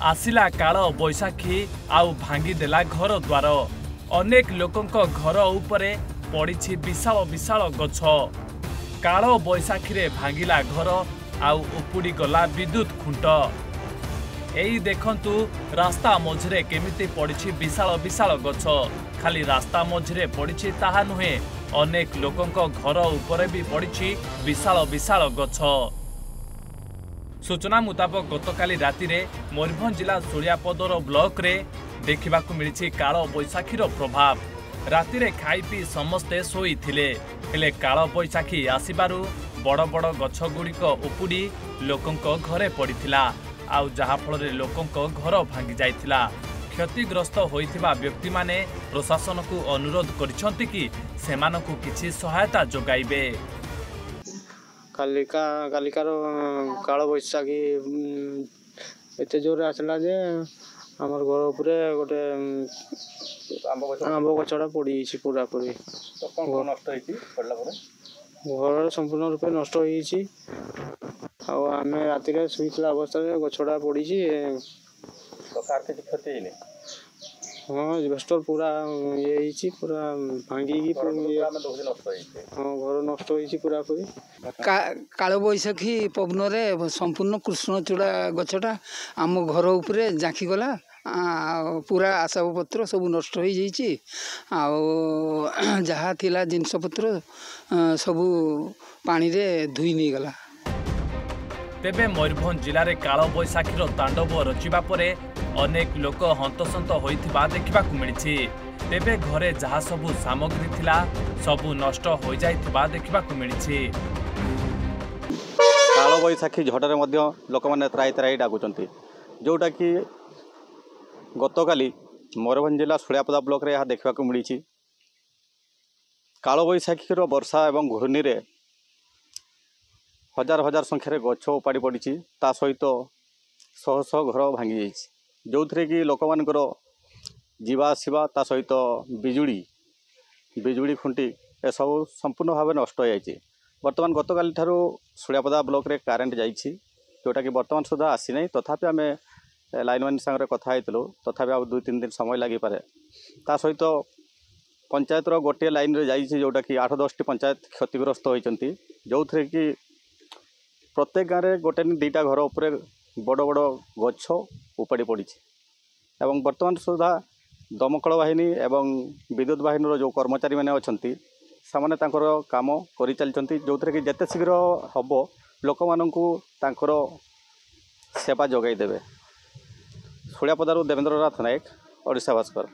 आसिला काल बैशाखी आउ भांगीदेला घर द्वार अनेक लोकंक घर उपरे पड़ी विशाल विशाल गछ काल बैशाखी रे भांगिला घर आउ उपुड़ी गला विद्युत खुंट एई देखंतु रास्ता मझरे केमिति पड़ी विशाल विशाल गछ खाली रास्ता मझरे पड़ी ताहा नुहे अनेक लोकंक घर उपरे भी पड़ी विशाल विशाल गछ। सूचना मुताबक गतकाली राति रे मयूरभंज जिला सूर्यापदर ब्लॉक रे देखिबाकु मिलिछि काल बैशाखीर प्रभाव राति रे खाई पी समस्ते सोई थिले हेले काल बैशाखी आसिबारु बड़ बड़ गछ गुड़िक उपुड़ी लोकंक घरे पड़िथिला आउ जहा फल रे लोकंक घर भांगी जाइथिला क्षतिग्रस्त होइथिबा व्यक्ति माने प्रशासन को अनुरोध करिसंति कि सेमानकु किछि सहायता जोगाइबे। कालिकार काल बैशाखी एते जोर आसला जे आमर घर उपरे गोटे आंब गछड़ा पड़ी पूरा पूरी घर संपूर्ण रूपे नष्ट आम राति शुईला अवस्था गछड़ा पड़ी हाँ इन्वेस्टर पूरा ये पूरा भांगी हाँ घर नष्ट पूरा पूरी काल बैशाखी पवन रे संपूर्ण कृष्णचूड़ा गछटा आम घर उपरे जाखी गला पूरा आशापत्र सब नष्ट हो जाइए जहाँ थिला जिनसपत्र सब पानी रे धुई नहीं गला। तेबे मयूरभंज जिले में काल बैशाखीर तांडव रचिबा परे अनेक लोक हंतसंत होइथिबा देखिबाकु मिलिछि तेबे घरे जहाँ सबु सामग्री थिला सबु नष्ट हो जाइथिबा देखिबाकु मिलिछि। काल बैशाखी झड़े मध्य लोक मैंने त्राई त्राई डाकुचंती जोटा कि गतकाली मयूरभंज जिला सूर्यापदा ब्लॉक रे यहाँ देखा मिली काल बैशाखीर वर्षा एवं घूर्णी रे हजार हजार संख्यार गछ उपाड़ी पड़ी ता सहित शह शह घर भांगी जाइए जो थे कि लोक मानकर जीवा आसवा ता सहित बिजुड़ी खुंटी ए सब संपूर्ण भाव नष्ट हो जाइए। बर्तमान गतकाली ठारू सूर्यापदा ब्लॉक रे कारेंट जाइए जोटा कि बर्तमान सुधा आसी ना तथापि आम लाइनमैन सागर कथा होइतलो तथापि आ 2-3 दिन समय लगी पारे ता सहित पंचायत गोटे लाइन रे जाइए जोटा कि 8-10 टी पंचायत क्षतिग्रस्त होइचंती जो थे कि प्रत्येक गाँव में गोटे दुईटा घर उपरे बड़ बड़ गछ उपाड़ी पड़ी एवं बर्तमान सुधा दमकल बाहिनी एवं विद्युत बाहिनी जो कर्मचारी मैंने अच्छा से काम कर चलती जो थे कि जिते शीघ्र हम लोक मानू सेवा जोगाई देवे। सूर्यापदारू देवेंद्रनाथ नायक, ओडिशा भास्कर।